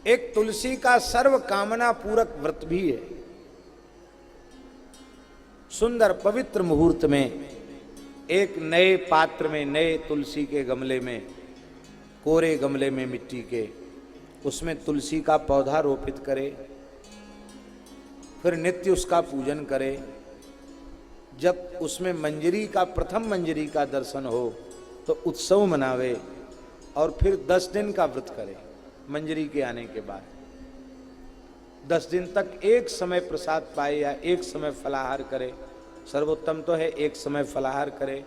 एक तुलसी का सर्व कामना पूरक व्रत भी है। सुंदर पवित्र मुहूर्त में एक नए पात्र में, नए तुलसी के गमले में, कोरे गमले में मिट्टी के, उसमें तुलसी का पौधा रोपित करे, फिर नित्य उसका पूजन करे। जब उसमें मंजरी का, प्रथम मंजरी का दर्शन हो तो उत्सव मनावे और फिर 10 दिन का व्रत करे। मंजरी के आने के बाद 10 दिन तक एक समय प्रसाद पाए या एक समय फलाहार करे। सर्वोत्तम तो है एक समय फलाहार करे,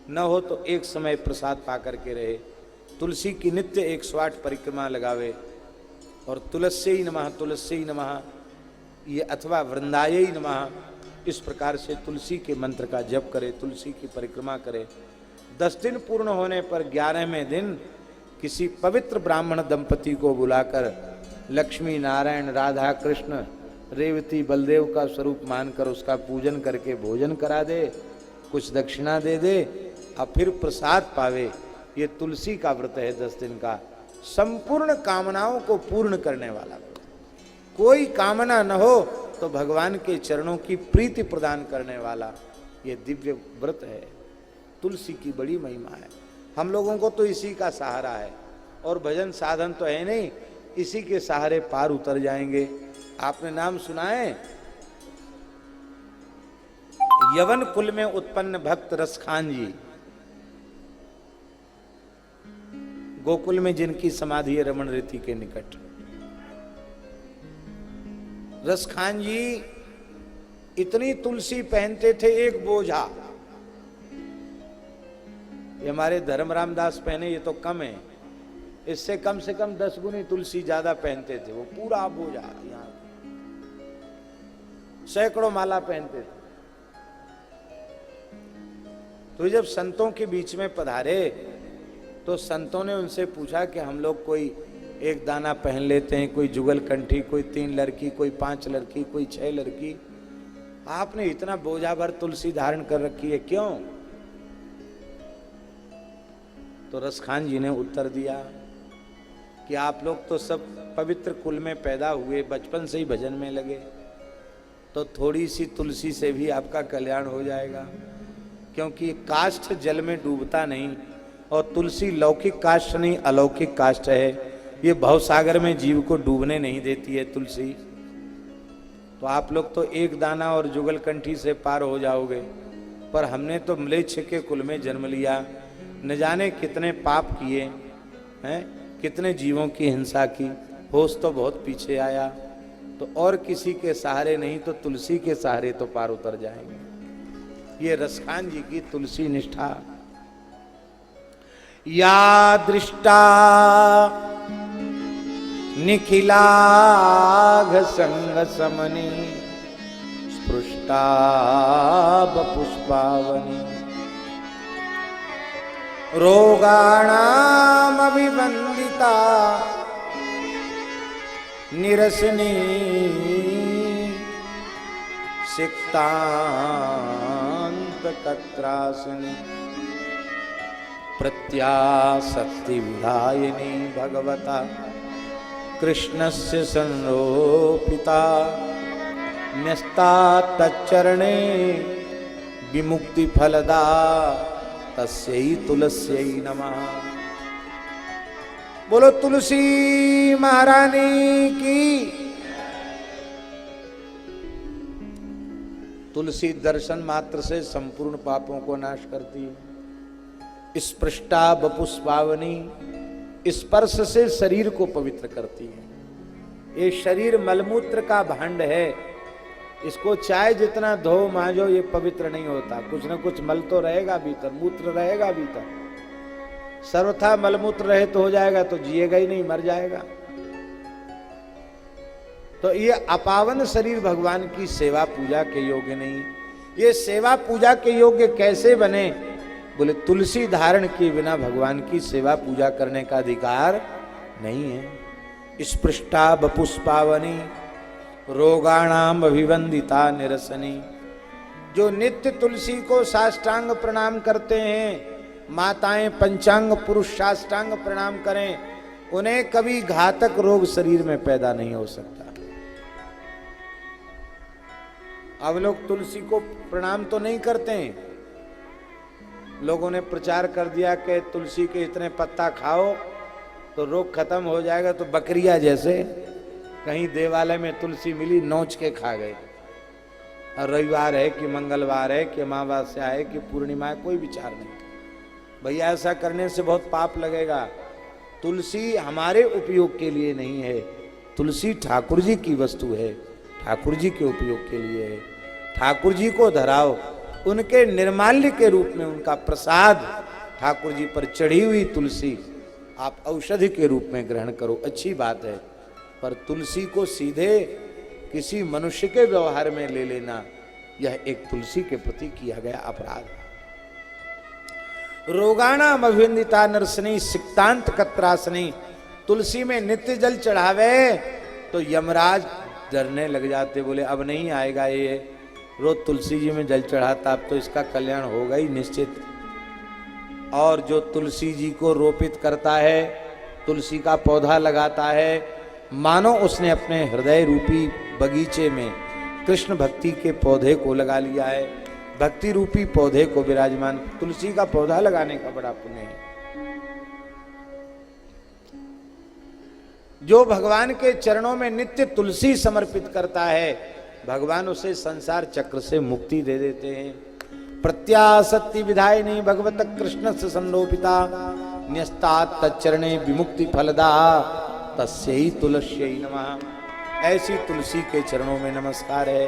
न हो तो एक समय प्रसाद पा करके रहे। तुलसी की नित्य 108 परिक्रमा लगावे और तुलस्यै नमः, तुलस्यै नमः ये अथवा वृंदायै नमः, इस प्रकार से तुलसी के मंत्र का जप करे, तुलसी की परिक्रमा करे। 10 दिन पूर्ण होने पर 11वें दिन किसी पवित्र ब्राह्मण दंपति को बुलाकर लक्ष्मी नारायण राधा कृष्ण रेवती बलदेव का स्वरूप मानकर उसका पूजन करके भोजन करा दे, कुछ दक्षिणा दे दे और फिर प्रसाद पावे। ये तुलसी का व्रत है 10 दिन का, संपूर्ण कामनाओं को पूर्ण करने वाला व्रत। कोई कामना न हो तो भगवान के चरणों की प्रीति प्रदान करने वाला ये दिव्य व्रत है। तुलसी की बड़ी महिमा है। हम लोगों को तो इसी का सहारा है और भजन साधन तो है नहीं, इसी के सहारे पार उतर जाएंगे। आपने नाम सुना है यवन कुल में उत्पन्न भक्त रसखान जी, गोकुल में जिनकी समाधि है रमण रीति के निकट। रसखान जी इतनी तुलसी पहनते थे एक बोझा। ये हमारे धर्म रामदास पहने ये तो कम है, इससे कम से कम 10 गुनी तुलसी ज्यादा पहनते थे। वो पूरा बोझा, यहाँ सैकड़ों माला पहनते थे। तो जब संतों के बीच में पधारे तो संतों ने उनसे पूछा कि हम लोग कोई एक दाना पहन लेते हैं, कोई जुगल कंठी, कोई 3 लड़की, कोई 5 लड़की, कोई 6 लड़की, आपने इतना बोझा भर तुलसी धारण कर रखी है क्यों? तो रसखान जी ने उत्तर दिया कि आप लोग तो सब पवित्र कुल में पैदा हुए, बचपन से ही भजन में लगे, तो थोड़ी सी तुलसी से भी आपका कल्याण हो जाएगा। क्योंकि काष्ठ जल में डूबता नहीं और तुलसी लौकिक काष्ठ नहीं अलौकिक काष्ठ है। ये भवसागर में जीव को डूबने नहीं देती है तुलसी। तो आप लोग तो एक दाना और जुगल कंठी से पार हो जाओगे, पर हमने तो म्लेच्छ के कुल में जन्म लिया, न जाने कितने पाप किए हैं, कितने जीवों की हिंसा की, होश तो बहुत पीछे आया। तो और किसी के सहारे नहीं तो तुलसी के सहारे तो पार उतर जाएंगे। ये रसखान जी की तुलसी निष्ठा। या दृष्टा निखिलाघ संग समनी स्पृष्टा पुष्पावनी रोगाणाम अभिवंदिता निरसनी सिक्तांत कत्रासनी प्रत्यासक्ति विधायिनी भगवता कृष्णस्य संरोपिता न्यस्ता तच्चरणे विमुक्ति फलदा तस्यै तुलस्यै नमः। बोलो तुलसी महारानी की। तुलसी दर्शन मात्र से संपूर्ण पापों को नाश करती है। स्पृष्टा बपुष्पावनी, स्पर्श से शरीर को पवित्र करती है। ये शरीर मलमूत्र का भांड है, इसको चाहे जितना धो मांजो ये पवित्र नहीं होता। कुछ न कुछ मल तो रहेगा भीतर, मूत्र रहेगा भीतर। सर्वथा मलमूत्र रहे तो हो जाएगा तो जिएगा ही नहीं, मर जाएगा। तो ये अपावन शरीर भगवान की सेवा पूजा के योग्य नहीं। ये सेवा पूजा के योग्य कैसे बने? बोले तुलसी धारण किए बिना भगवान की सेवा पूजा करने का अधिकार नहीं है। स्पृष्टा बपुष्पावनी रोगाणाम अभिवंदिता निरसनी। जो नित्य तुलसी को साष्टांग प्रणाम करते हैं, माताएं पंचांग पुरुष साष्टांग प्रणाम करें, उन्हें कभी घातक रोग शरीर में पैदा नहीं हो सकता। अब लोग तुलसी को प्रणाम तो नहीं करते हैं। लोगों ने प्रचार कर दिया कि तुलसी के इतने पत्ता खाओ तो रोग खत्म हो जाएगा, तो बकरियां जैसे कहीं देवालय में तुलसी मिली नोच के खा गए। और रविवार है कि मंगलवार है कि अमावस्या है कि पूर्णिमा है, कोई विचार नहीं। भैया ऐसा करने से बहुत पाप लगेगा। तुलसी हमारे उपयोग के लिए नहीं है, तुलसी ठाकुर जी की वस्तु है, ठाकुर जी के उपयोग के लिए है। ठाकुर जी को धराओ, उनके निर्माल्य के रूप में उनका प्रसाद, ठाकुर जी पर चढ़ी हुई तुलसी आप औषधि के रूप में ग्रहण करो, अच्छी बात है। पर तुलसी को सीधे किसी मनुष्य के व्यवहार में ले लेना, यह एक तुलसी के प्रति किया गया अपराध है। रोगाणाम अभिवंदिता नरसनी सिक्तांत कत्रासनी, तुलसी में नित्य जल चढ़ावे तो यमराज डरने लग जाते, बोले अब नहीं आएगा ये, रोज तुलसी जी में जल चढ़ाता, अब तो इसका कल्याण होगा ही निश्चित। और जो तुलसी जी को रोपित करता है, तुलसी का पौधा लगाता है, मानो उसने अपने हृदय रूपी बगीचे में कृष्ण भक्ति के पौधे को लगा लिया है, भक्ति रूपी पौधे को विराजमान। तुलसी का पौधा लगाने का बड़ा पुण्य है। जो भगवान के चरणों में नित्य तुलसी समर्पित करता है, भगवान उसे संसार चक्र से मुक्ति दे देते हैं। प्रत्यासक्ति विधायिनी भगवत कृष्ण से संरोपिता, न्यस्तात तच्चरणे विमुक्ति फलदा, तस्यै तुलस्यै नमः। ऐसी तुलसी के चरणों में नमस्कार है।